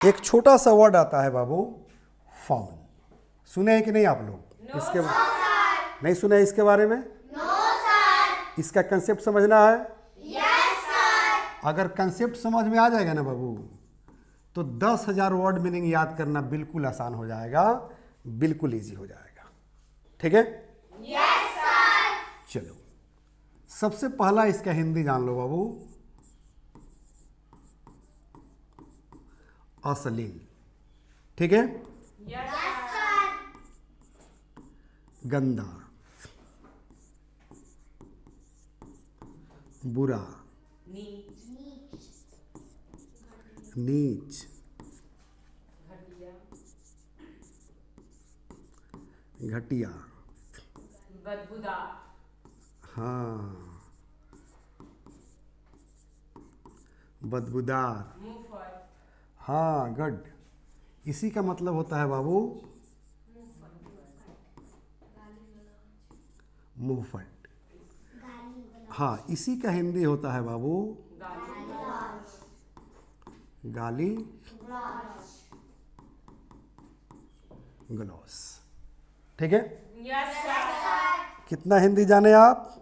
एक छोटा सा वर्ड आता है बाबू, फाउल। सुने हैं कि नहीं आप लोग? इसके नहीं सुने हैं इसके बारे में? इसका कंसेप्ट समझना है? अगर कंसेप्ट समझ में आ जाएगा ना बाबू, तो 10,000 वर्ड मीनिंग याद करना बिल्कुल आसान हो जाएगा, बिल्कुल इजी हो जाएगा। ठीक है? चलो, सबसे पहला इसका हिंदी जान लो बाबू, अश्लील। ठीक है? गंदा, बुरा, नीच, घटिया, बदबूदार, हाँ, बदबूदार, मुंहफट, हाँ, गुड। इसी का मतलब होता है बाबू मुंहफट। हाँ, इसी का हिंदी होता है बाबू गाली गलौज। ठीक है? कितना हिंदी जाने आप?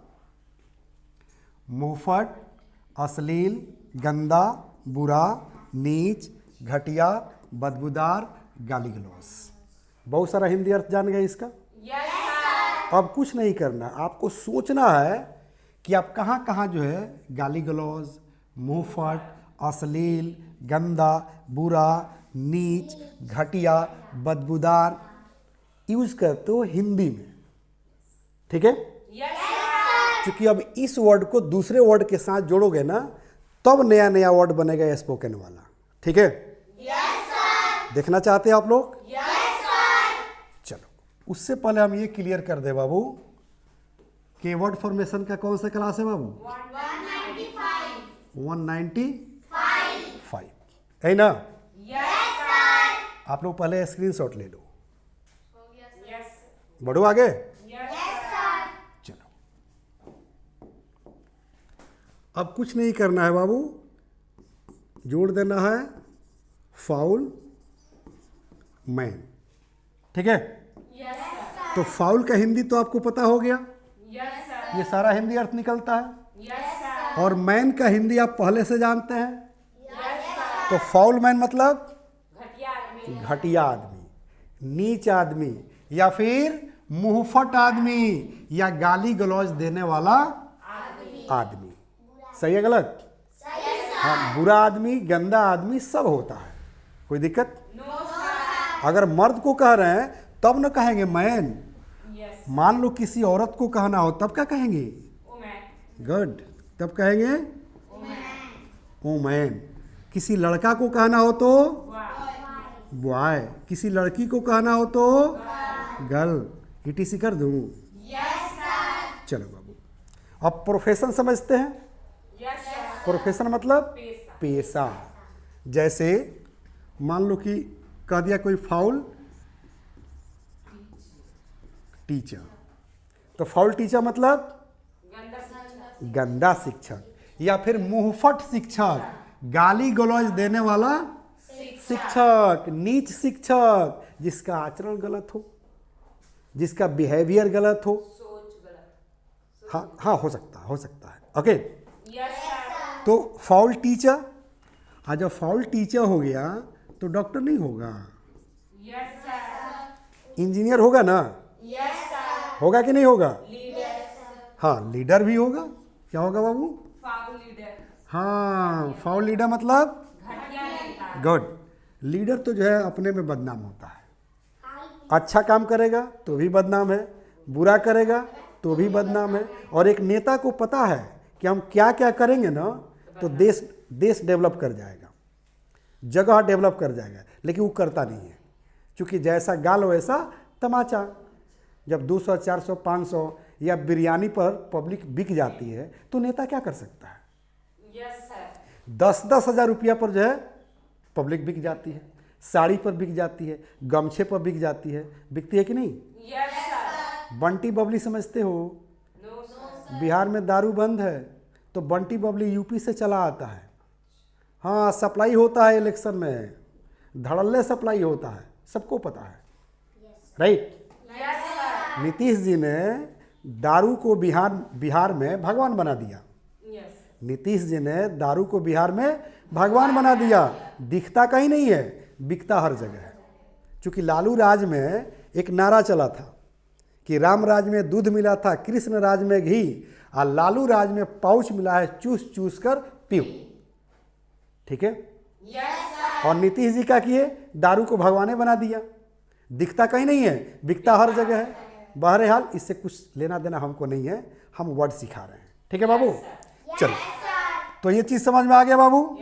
मुंहफट, अश्लील, गंदा, बुरा, नीच, घटिया, बदबूदार, गाली गलौज। बहुत सारा हिंदी अर्थ जान गए इसका। अब कुछ नहीं करना, आपको सोचना है कि आप कहाँ कहाँ जो है गाली गलौज, मुंहफट, अश्लील, गंदा, बुरा, नीच, घटिया, बदबूदार यूज करते हो हिंदी में। ठीक है? क्योंकि अब इस वर्ड को दूसरे वर्ड के साथ जोड़ोगे ना, तब नया नया वर्ड बनेगा स्पोकन वाला। ठीक है? देखना चाहते हैं आप लोग? चलो, उससे पहले हम ये क्लियर कर दे बाबू कि वर्ड फॉर्मेशन का कौन सा क्लास है बाबू? 195 है ना? आप लोग पहले स्क्रीनशॉट ले लो। बढ़ो आगे। चलो, अब कुछ नहीं करना है बाबू, जोड़ देना है फाउल मैन। ठीक है? तो फाउल का हिंदी तो आपको पता हो गया, ये सारा हिंदी अर्थ निकलता है। और मैन का हिंदी आप पहले से जानते हैं। तो फाउल मैन मतलब घटिया आदमी, नीच आदमी, या फिर मुंहफट आदमी, या गाली गलौज देने वाला आदमी। सही है गलत? हाँ, बुरा आदमी, गंदा आदमी सब होता है, कोई दिक्कत? अगर मर्द को कह रहे हैं तब न कहेंगे मैन। मान लो किसी औरत को कहना हो तब क्या कहेंगे? गुड, तब कहेंगे वुमेन। किसी लड़का को कहना हो तो बॉय, किसी लड़की को कहना हो तो गर्ल। ईटीसी कर दूं? चलो बाबू, अब प्रोफेशन समझते हैं। प्रोफेशन मतलब पेशा। जैसे मान लो कि कह दिया कोई फाउल टीचर, तो फाउल टीचर मतलब गंदा शिक्षक, या फिर मुंहफट शिक्षक, गाली गलौज देने वाला शिक्षक, नीच शिक्षक, जिसका आचरण गलत हो, जिसका बिहेवियर गलत हो। हाँ हाँ, हो सकता है। ओके, तो फाउल टीचर, आज जब फाउल टीचर हो गया तो डॉक्टर नहीं होगा, इंजीनियर होगा ना? होगा कि नहीं होगा? हाँ, लीडर भी होगा। क्या होगा बाबू? हाँ, फाउल लीडर मतलब गुड। लीडर तो जो है अपने में बदनाम होता है, अच्छा काम करेगा तो भी बदनाम है, बुरा करेगा तो भी बदनाम है। और एक नेता को पता है कि हम क्या क्या करेंगे ना तो देश डेवलप कर जाएगा, जगह डेवलप कर जाएगा, लेकिन वो करता नहीं है, क्योंकि जैसा गाल वैसा तमाचा। जब 200, 400, 500 या बिरयानी पर पब्लिक बिक जाती है तो नेता क्या कर सकता है? 10-10 हज़ार रुपया पर जो है पब्लिक बिक जाती है, साड़ी पर बिक जाती है, गमछे पर बिक जाती है, बिकती है कि नहीं? बंटी बबली समझते हो? बिहार में दारू बंद है तो बंटी बबली यूपी से चला आता है। हाँ, सप्लाई होता है इलेक्शन में, धड़ल्ले सप्लाई होता है, सबको पता है, राइट। नीतीश जी ने दारू को बिहार में भगवान बना दिया। नीतीश जी ने दारू को बिहार में भगवान बना दिया। दिखता कहीं नहीं है, बिकता हर जगह है। क्योंकि लालू राज में एक नारा चला था कि राम राज में दूध मिला था, कृष्ण राज में घी, और लालू राज में पाउच मिला है, चूस चूस कर पीओ। ठीक है। और नीतीश जी क्या किए, दारू को भगवाने बना दिया। दिखता कहीं नहीं है, बिकता हर जगह है। बहरहाल इससे कुछ लेना देना हमको नहीं है, हम वर्ड सिखा रहे हैं। ठीक है बाबू, चलो। तो ये चीज समझ में आ गया बाबू।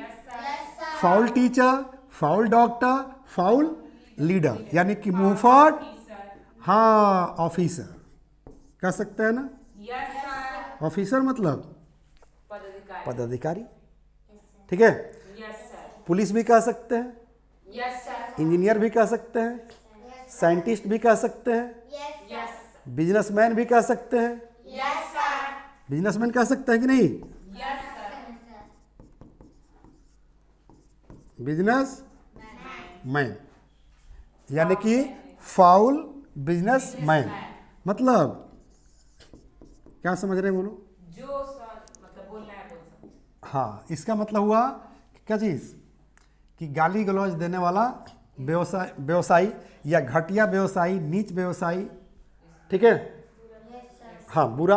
Foul teacher, foul doctor, foul leader, यानी कि मुंहफट, हाँ ऑफिसर कह सकते हैं ना। ऑफिसर मतलब पदाधिकारी। ठीक है। पुलिस भी कह सकते हैं, इंजीनियर भी कह सकते हैं, साइंटिस्ट भी कह सकते हैं, बिजनेसमैन भी कह सकते हैं। बिजनेसमैन कह सकते हैं कि नहीं? बिजनेस मैन, यानी कि फाउल बिजनेस मैन मतलब क्या समझ रहे हैं, बोलो। जो मतलब बोलना है बोल सकते। हाँ, इसका मतलब हुआ क्या चीज़ कि गाली गलौज देने वाला व्यवसायी या घटिया व्यवसायी, नीच व्यवसायी। ठीक है। हाँ, बुरा।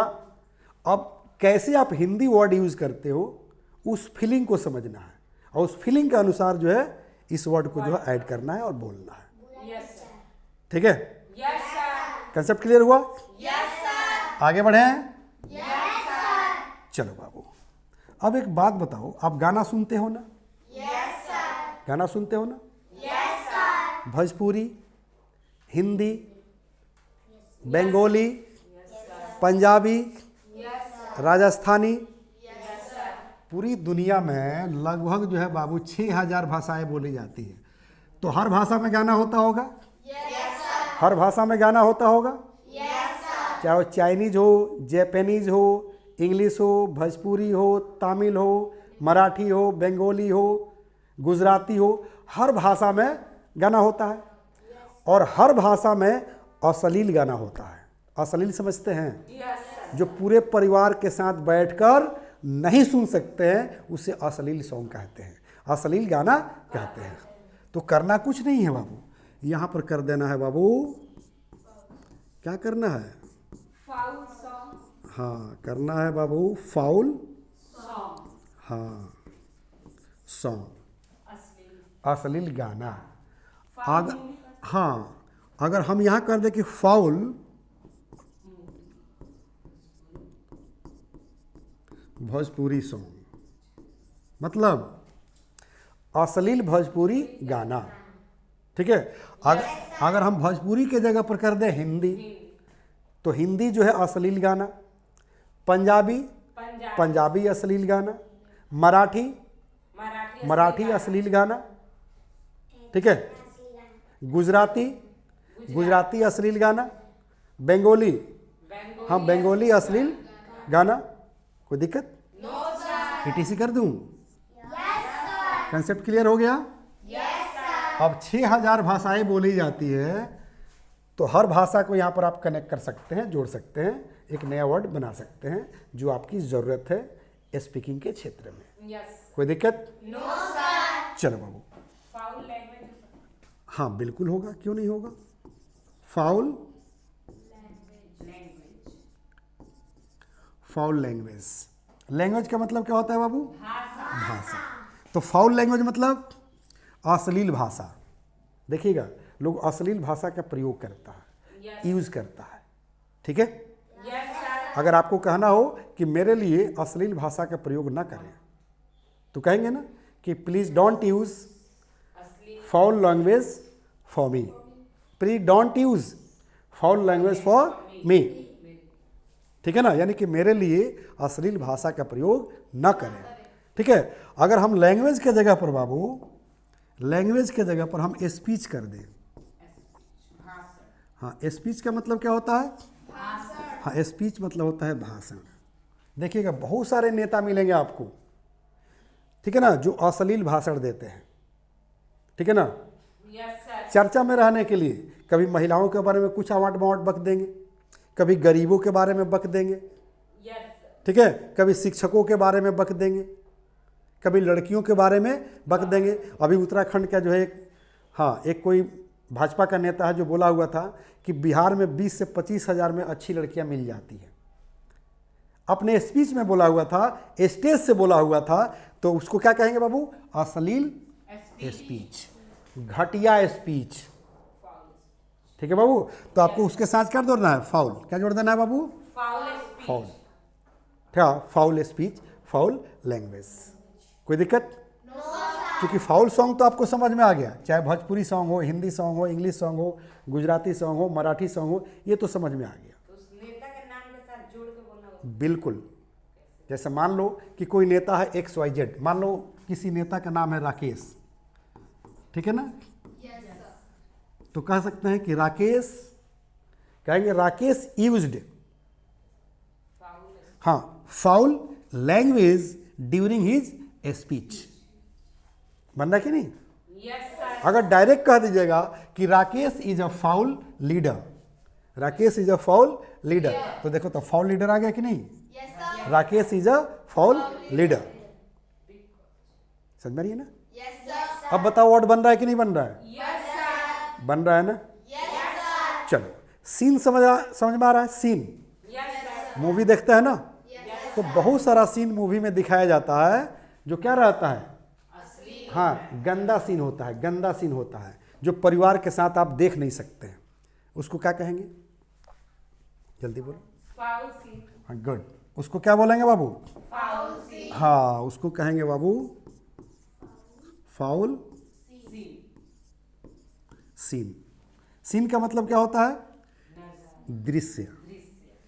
अब कैसे आप हिंदी वर्ड यूज़ करते हो, उस फीलिंग को समझना है, और उस फीलिंग के अनुसार जो है इस वर्ड को जो है ऐड करना है और बोलना है। ठीक है। कंसेप्ट क्लियर हुआ? आगे बढ़े? चलो बाबू, अब एक बात बताओ, आप गाना सुनते हो ना? गाना सुनते हो ना? भोजपुरी, हिंदी, बंगाली, पंजाबी, राजस्थानी, पूरी दुनिया में लगभग जो है बाबू 6000 भाषाएं बोली जाती है। तो हर भाषा में गाना होता होगा? हर भाषा में गाना होता होगा, चाहे वो चाइनीज हो, जापानीज हो, इंग्लिश हो, भोजपुरी हो, तमिल हो, मराठी हो, बंगाली हो, गुजराती हो, हर भाषा में गाना होता है। और हर भाषा में अश्लील गाना होता है। अश्लील समझते हैं? जो पूरे परिवार के साथ बैठकर नहीं सुन सकते हैं, उसे अश्लील सॉन्ग कहते हैं, अश्लील गाना कहते हैं। तो करना कुछ नहीं है बाबू, यहाँ पर कर देना है बाबू। क्या करना है? Foul song. हाँ, करना है बाबू फाउल। हाँ, सॉन्ग, अश्लील गाना। हाँ, अगर हम यहाँ कर दे कि फाउल भोजपुरी सॉन्ग, मतलब अश्लील भोजपुरी गाना। ठीक है। अगर हम भोजपुरी के जगह पर कर दें हिंदी, तो हिंदी जो है अश्लील गाना, पंजाबी अश्लील गाना, मराठी अश्लील गाना। ठीक है। गुजराती अश्लील गाना, बंगाली, हाँ बंगाली अश्लील गाना। कोई दिक्कत? ETC कर दूं? कंसेप्ट क्लियर हो गया? अब 6000 भाषाएं बोली जाती है, तो हर भाषा को यहाँ पर आप कनेक्ट कर सकते हैं, जोड़ सकते हैं, एक नया वर्ड बना सकते हैं जो आपकी ज़रूरत है स्पीकिंग के क्षेत्र में। कोई दिक्कत? चलो बाबू। Foul language. हाँ बिल्कुल होगा, क्यों नहीं होगा। Foul language. लैंग्वेज का मतलब क्या होता है बाबू? भाषा। तो फाउल लैंग्वेज मतलब अश्लील भाषा। देखिएगा, लोग अश्लील भाषा का प्रयोग करता है, यूज़ करता है। ठीक है। अगर आपको कहना हो कि मेरे लिए अश्लील भाषा का प्रयोग ना करें, तो कहेंगे ना कि please don't use foul language for me, please don't use foul language for me. ठीक है ना, यानी कि मेरे लिए अश्लील भाषा का प्रयोग न करें। ठीक है। अगर हम लैंग्वेज के जगह पर बाबू, लैंग्वेज के जगह पर हम स्पीच कर दें। हाँ, स्पीच का मतलब क्या होता है? हाँ, स्पीच मतलब होता है भाषण। देखिएगा, बहुत सारे नेता मिलेंगे आपको, ठीक है ना, जो अश्लील भाषण देते हैं। ठीक है ना, Yes, sir. चर्चा में रहने के लिए। कभी महिलाओं के बारे में कुछ आवाट बावट बक देंगे, कभी गरीबों के बारे में बक देंगे, Yes, sir. ठीक है, कभी शिक्षकों के बारे में बक देंगे, कभी लड़कियों के बारे में बक देंगे। अभी उत्तराखंड का जो है एक कोई भाजपा का नेता है जो बोला हुआ था कि बिहार में 20 से 25 हज़ार में अच्छी लड़कियां मिल जाती हैं। अपने स्पीच में बोला हुआ था, स्टेज से बोला हुआ था, तो उसको क्या कहेंगे बाबू? अश्लील स्पीच, घटिया स्पीच। ठीक है बाबू, तो आपको उसके साथ क्या जोड़ना है? फाउल। क्या जोड़ देना है बाबू? Foul speech. फाउल। क्या? Foul speech, foul language. कोई दिक्कत? क्योंकि फाउल सॉन्ग तो आपको समझ में आ गया, चाहे भोजपुरी सॉन्ग हो, हिंदी सॉन्ग हो, इंग्लिश सॉन्ग हो, गुजराती सॉन्ग हो, मराठी सॉन्ग हो, ये तो समझ में आ गया। तो उस नेता के नाम के साथ जोड़ के बोलना होगा। बिल्कुल। जैसे मान लो कि कोई नेता है XYZ, मान लो किसी नेता का नाम है राकेश, ठीक है ना? तो कह सकते हैं कि राकेश, कहेंगे Rakesh used foul language during his speech. बन रहा कि नहीं? Yes, sir. अगर डायरेक्ट कह दीजिएगा कि Rakesh is a foul leader, Rakesh is a foul leader, तो देखो तो फाउल लीडर आ गया कि नहीं? Rakesh is a foul leader. समझ में रही है ना? अब बताओ वर्ड बन रहा है कि नहीं बन रहा है? Yes, sir. बन रहा है ना? चलो, सीन समझ में आ रहा है? Scene Yes, sir. मूवी देखते हैं ना, तो बहुत सारा सीन मूवी में दिखाया जाता है जो क्या रहता है? गंदा सीन होता है, गंदा सीन होता है जो परिवार के साथ आप देख नहीं सकते हैं। उसको क्या कहेंगे? जल्दी बोलो। Foul scene. गुड। उसको क्या बोलेंगे बाबू? Foul scene. उसको कहेंगे बाबू फाउल Scene. सीन। सीन का मतलब क्या होता है? दृश्य।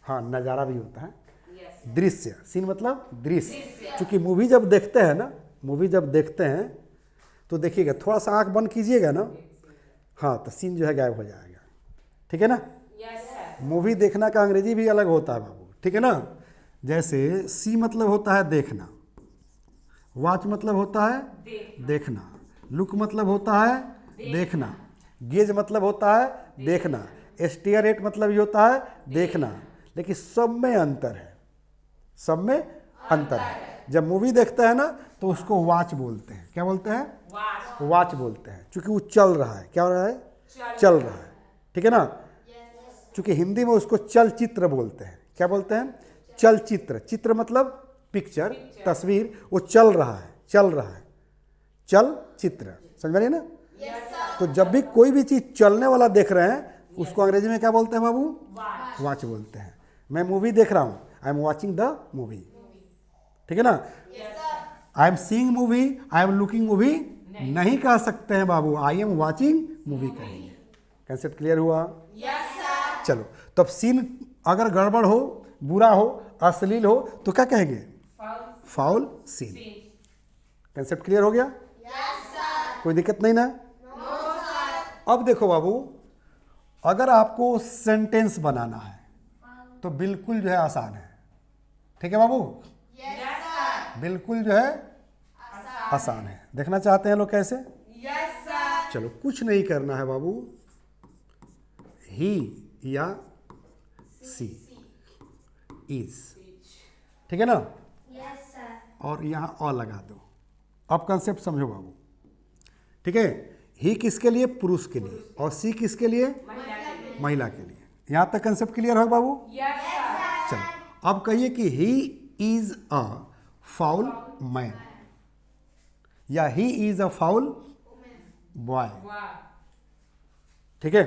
नज़ारा भी होता है। Yes. दृश्य। सीन मतलब दृश्य। क्योंकि मूवी जब देखते हैं ना, मूवी जब देखते हैं तो देखिएगा, थोड़ा सा आंख बंद कीजिएगा ना, तो सीन जो है गायब हो जाएगा। ठीक है ना? Yes, sir. मूवी देखना का अंग्रेजी भी अलग होता है बाबू, ठीक है ना? जैसे सी मतलब होता है देखना, वॉच मतलब होता है देखना, लुक मतलब होता है देखना, गेज मतलब होता है देखना, स्टेयर एट मतलब ये होता है देखना। लेकिन सब में अंतर है, सब में अंतर है। जब मूवी देखते हैं ना तो उसको वॉच बोलते हैं। क्या बोलते हैं? Watch. वॉच बोलते हैं, क्योंकि वो चल रहा है। क्या हो रहा है? चल रहा है। ठीक है ना? क्योंकि हिंदी में उसको चलचित्र बोलते हैं। क्या बोलते हैं? चलचित्र। चित्र मतलब पिक्चर, तस्वीर। वो चल रहा है, चल रहा है, चल चित्र। समझ रहे हैं ना? तो जब भी कोई भी चीज चलने वाला देख रहे हैं, उसको अंग्रेजी में क्या बोलते हैं बाबू? वॉच बोलते हैं। मैं मूवी देख रहा हूँ, I am watching the movie. ठीक है ना? I am seeing movie, I am looking movie नहीं कह सकते हैं बाबू, आई एम वॉचिंग मूवी कहेंगे। कंसेप्ट क्लियर हुआ? Yes, sir. चलो, तब सीन अगर गड़बड़ हो, बुरा हो, अश्लील हो, तो क्या कहेंगे? Foul foul scene. scene. Concept clear हो गया? कोई दिक्कत नहीं ना? अब देखो बाबू, अगर आपको सेंटेंस बनाना है तो बिल्कुल जो है आसान है। ठीक है बाबू? बिल्कुल जो है आसान है। देखना चाहते हैं लोग कैसे? Yes, sir. चलो, कुछ नहीं करना है बाबू, ही या सी इज, ठीक है ना? और यहाँ अ लगा दो। अब कंसेप्ट समझो बाबू, ठीक है? ही किसके लिए? पुरुष के लिए। और सी किसके लिए? महिला के लिए। यहाँ तक कंसेप्ट क्लियर हो बाबू? Yes, sir. चलो, अब कहिए कि he is a foul man या he is a foul boy. Wow. ठीक है?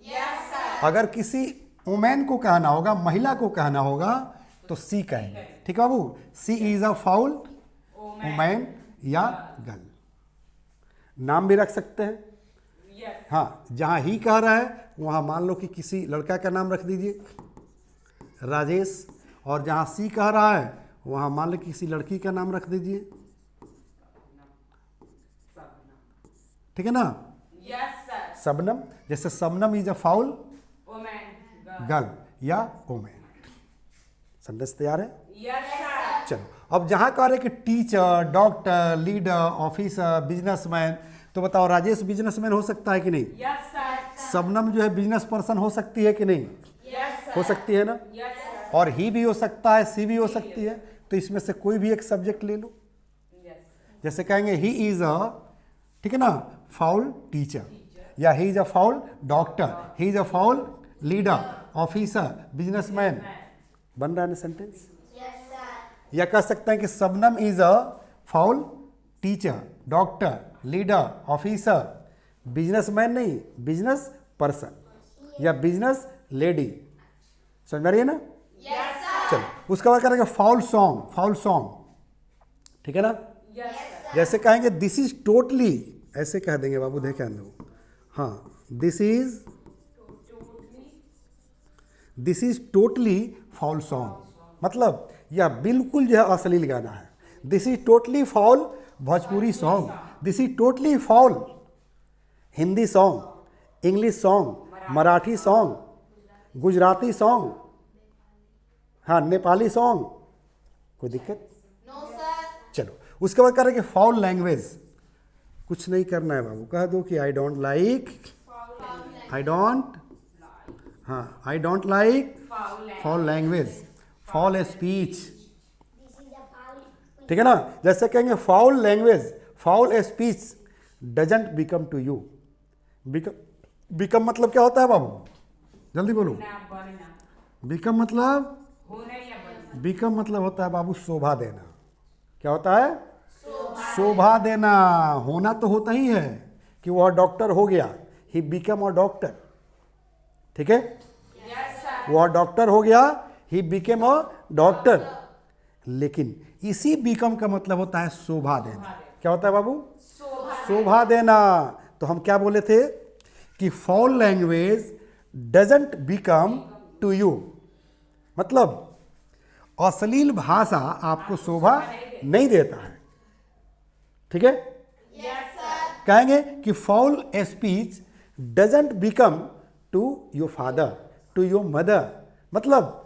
Yes, sir. अगर किसी वुमेन को कहना होगा, महिला को कहना होगा, तो सी कहेंगे। ठीक है बाबू? सी इज अ फाउल वुमेन या गर्ल। नाम भी रख सकते हैं। Yes. जहाँ ही कह रहा है वहाँ मान लो कि किसी लड़का का नाम रख दीजिए, राजेश। और जहाँ सी कह रहा है वहाँ मान लो किसी लड़की का नाम रख दीजिए। ठीक है ना? Yes, sir. शबनम। जैसे Shabnam is a foul Woman. Girl. Girl या वुमेन। सेंटेंस तैयार है? Yes, sir. चलो, अब जहाँ कह रहे कि teacher, doctor, leader, officer, businessman, तो बताओ राजेश बिजनेसमैन हो सकता है कि नहीं? Yes, sir. शबनम जो है बिजनेस पर्सन हो सकती है कि नहीं? Yes, sir. हो सकती है ना? Yes, sir. और ही भी हो सकता है, सी भी हो सकती है। तो इसमें से कोई भी एक सब्जेक्ट ले लो। Yes. जैसे कहेंगे ही इज अ, ठीक है ना, फाउल टीचर, या he is a foul doctor, he is a foul leader, officer, businessman. बन रहा है ना सेंटेंस? या कह सकते हैं कि Shabnam is a foul teacher, doctor, leader, officer, businessman नहीं, बिजनेस पर्सन या बिजनेस लेडी। समझ में रही है ना? Yes, sir. चलो उसके बाद करेंगे फाउल सॉन्ग, फाउल सॉन्ग, ठीक है ना? Yes, sir. जैसे कहेंगे दिस इज टोटली, ऐसे कह देंगे बाबू, देखें लोग, हाँ, this is totally foul song, मतलब यह बिल्कुल जो है अश्लील गाना है। This is totally foul Bhojpuri song, this is totally foul Hindi song, English song, Marathi song, Gujarati song, हाँ, नेपाली सॉन्ग। कोई दिक्कत? चलो उसके बाद करेंगे फाउल लैंग्वेज। कुछ नहीं करना है बाबू, कह दो कि I don't like, I don't, हाँ, I don't like foul language, foul speech, ठीक है ना? जैसे कहेंगे foul language, foul speech doesn't become to you. Become मतलब क्या होता है बाबू? जल्दी बोलो। ना बनना, बिकम मतलब, होना या बनना। बिकम मतलब होता है बाबू शोभा देना। क्या होता है? शोभा देना। होना तो होता ही है कि वह डॉक्टर हो गया, ही बिकम अ डॉक्टर, ठीक है? Yes, sir. वह डॉक्टर हो गया, ही बिकेम अ डॉक्टर। लेकिन इसी बिकम का मतलब होता है शोभा देना। क्या होता है बाबू? शोभा देना। तो हम क्या बोले थे कि foul language doesn't become to you, मतलब अश्लील भाषा आपको शोभा नहीं देता है, ठीक है? Yes, sir. कहेंगे कि foul speech doesn't become to your father, to your mother, मतलब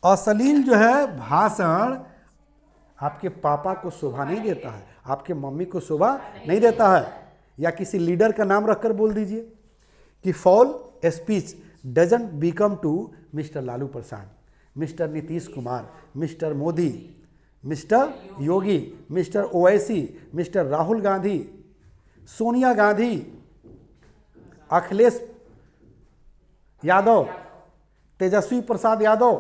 अश्लील जो है भाषण आपके पापा को शोभा नहीं देता है, आपके मम्मी को शोभा नहीं देता है। या किसी लीडर का नाम रखकर बोल दीजिए कि foul speech doesn't become to mister Lalu Prasad, mister Nitish Kumar, mister Modi, mister Yogi, mister Owaisi, mister Rahul Gandhi, Sonia Gandhi, Akhilesh Yadav, Tejashwi Prasad Yadav,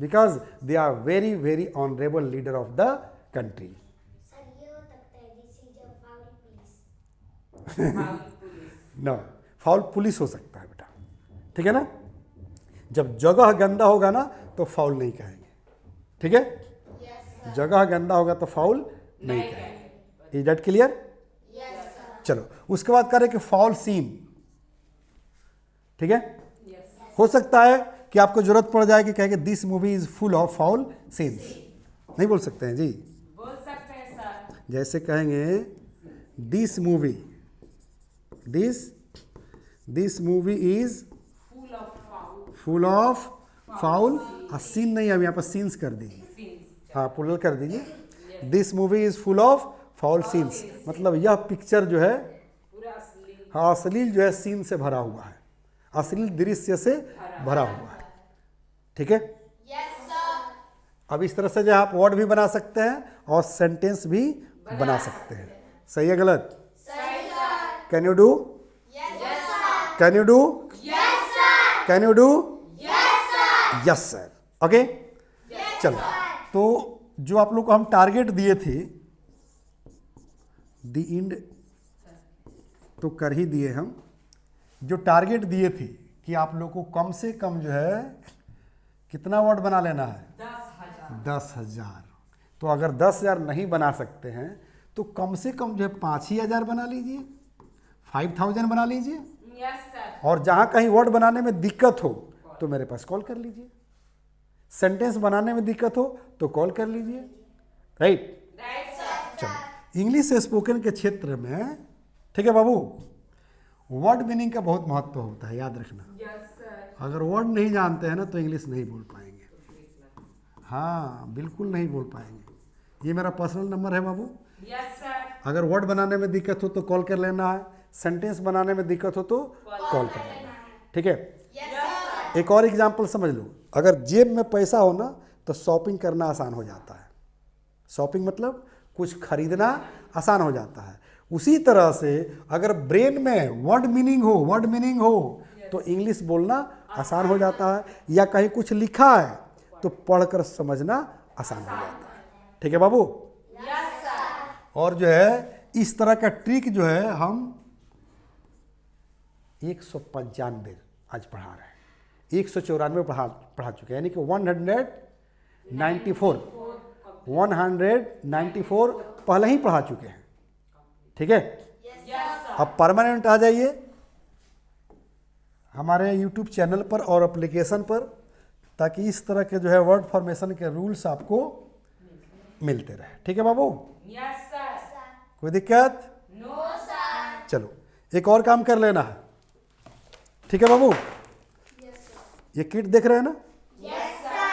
because they are very very honourable leader of the country. Sir ये हो सकता है this is a foul police. Foul police. न फाउल पुलिस हो सकता है बेटा, ठीक है ना? जब जगह गंदा होगा ना तो फाउल नहीं कहेंगे, ठीक है? जगह गंदा होगा तो फाउल नहीं कहेंगे। Is that clear? चलो उसके बाद करें कि फाउल सीन, ठीक है? Yes. हो सकता है कि आपको जरूरत पड़ जाए कि कहेंगे this movie is full of foul scenes. नहीं बोल सकते हैं जी? बोल सकते हैं सर। जैसे कहेंगे this movie, this movie is Full of foul full of foul. Scene नहीं, अब यहाँ पर सीन्स कर दीजिए, scenes. हाँ पुलर कर दीजिए। This movie is full of foul scenes, मतलब यह पिक्चर जो है पूरा असली। हाँ अश्लील जो है सीन से भरा हुआ है, अश्लील दृश्य से भरा हुआ है, ठीक है? अब इस तरह से जो आप वर्ड भी बना सकते हैं और सेंटेंस भी बना सकते हैं। सही है गलत? Can you do? Can you do? Can you do? Yes sir. Okay, चलो तो जो आप लोग को हम टारगेट दिए थे द इंड तो कर ही दिए हम। जो टारगेट दिए थे कि आप लोग को कम से कम जो है कितना वर्ड बना लेना है? 10,000. 10,000। तो अगर 10,000 नहीं बना सकते हैं तो कम से कम जो है 5,000 बना लीजिए, 5,000 बना लीजिए। Yes, sir. और जहाँ कहीं वर्ड बनाने में दिक्कत हो तो मेरे पास कॉल कर लीजिए। सेंटेंस बनाने में दिक्कत हो तो कॉल कर लीजिए, राइट? Right, sir. चलो इंग्लिश स्पोकन के क्षेत्र में, ठीक है बाबू, वर्ड मीनिंग का बहुत महत्व होता है, याद रखना। Yes, sir. अगर वर्ड नहीं जानते हैं ना तो इंग्लिश नहीं बोल पाएंगे। हाँ बिल्कुल नहीं बोल पाएंगे। ये मेरा पर्सनल नंबर है बाबू, Yes, sir. अगर वर्ड बनाने में दिक्कत हो तो कॉल कर लेना है, सेंटेंस बनाने में दिक्कत हो तो कॉल कर लेना है, ठीक है। एक और एग्जाम्पल समझ लो, अगर जेब में पैसा हो ना तो शॉपिंग करना आसान हो जाता है। शॉपिंग मतलब कुछ खरीदना आसान हो जाता है। उसी तरह से अगर ब्रेन में वर्ड मीनिंग हो तो इंग्लिश बोलना आसान हो जाता है, या कहीं कुछ लिखा है तो पढ़कर समझना आसान हो जाता है, ठीक है बाबू। Yes, sir. और जो है इस तरह का ट्रिक जो है हम 195 आज पढ़ा रहे हैं, 194 पढ़ा चुके हैं, यानी कि 194 पहले ही पढ़ा चुके हैं, ठीक है। अब परमानेंट आ जाइए हमारे YouTube चैनल पर और एप्लीकेशन पर, ताकि इस तरह के जो है वर्ड फॉर्मेशन के रूल्स आपको मिलते रहे, ठीक है बाबू। Yes, sir. कोई दिक्कत? No, sir. चलो एक और काम कर लेना है, ठीक है बाबू। ये किट देख रहे हैं ना,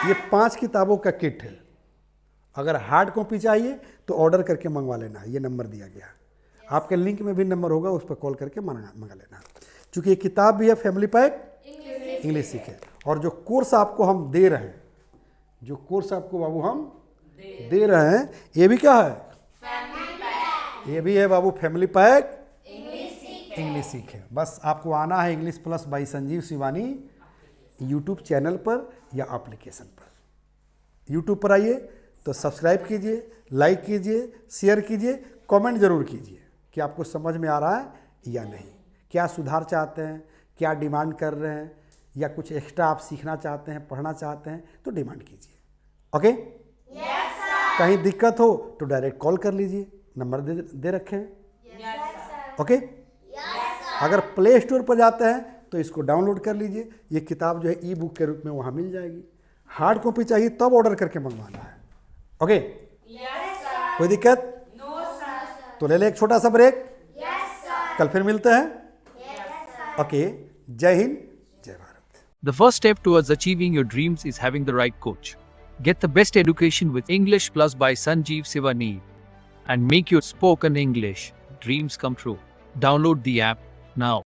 ये 5 किताबों का किट है। अगर हार्ड कॉपी चाहिए तो ऑर्डर करके मंगवा लेना है, ये नंबर दिया गया है, आपके लिंक में भी नंबर होगा, उस पर कॉल करके मंगा लेना। क्योंकि ये किताब भी है फैमिली पैक इंग्लिश सीखे, और जो कोर्स आपको हम दे रहे हैं, जो कोर्स आपको बाबू हम दे रहे हैं, ये भी क्या है, ये भी है बाबू फैमिली पैक इंग्लिश सीखे। बस आपको आना है English plus by Sanjeev Shivani YouTube channel पर या एप्लीकेशन पर। यूट्यूब पर आइए तो सब्सक्राइब कीजिए, लाइक कीजिए, शेयर कीजिए, कमेंट जरूर कीजिए कि आपको समझ में आ रहा है या नहीं, क्या सुधार चाहते हैं, क्या डिमांड कर रहे हैं, या कुछ एक्स्ट्रा आप सीखना चाहते हैं, पढ़ना चाहते हैं तो डिमांड कीजिए, ओके। कहीं दिक्कत हो तो डायरेक्ट कॉल कर लीजिए, नंबर दे रखे हैं, ओके। अगर प्ले स्टोर पर जाते हैं तो इसको डाउनलोड कर लीजिए, ये किताब जो है ई बुक के रूप में वहाँ मिल जाएगी। हार्ड कॉपी चाहिए तब ऑर्डर करके मंगवाना है, ओके। कोई दिक्कत? तो ले ले एक छोटा सा ब्रेक, कल फिर मिलते हैं, ओके। जय हिंद, जय Bharat. The first step towards achieving your dreams is having the right coach. Get the best education with English Plus by Sanjeev Sivani and make your spoken English dreams come true. Download the app now.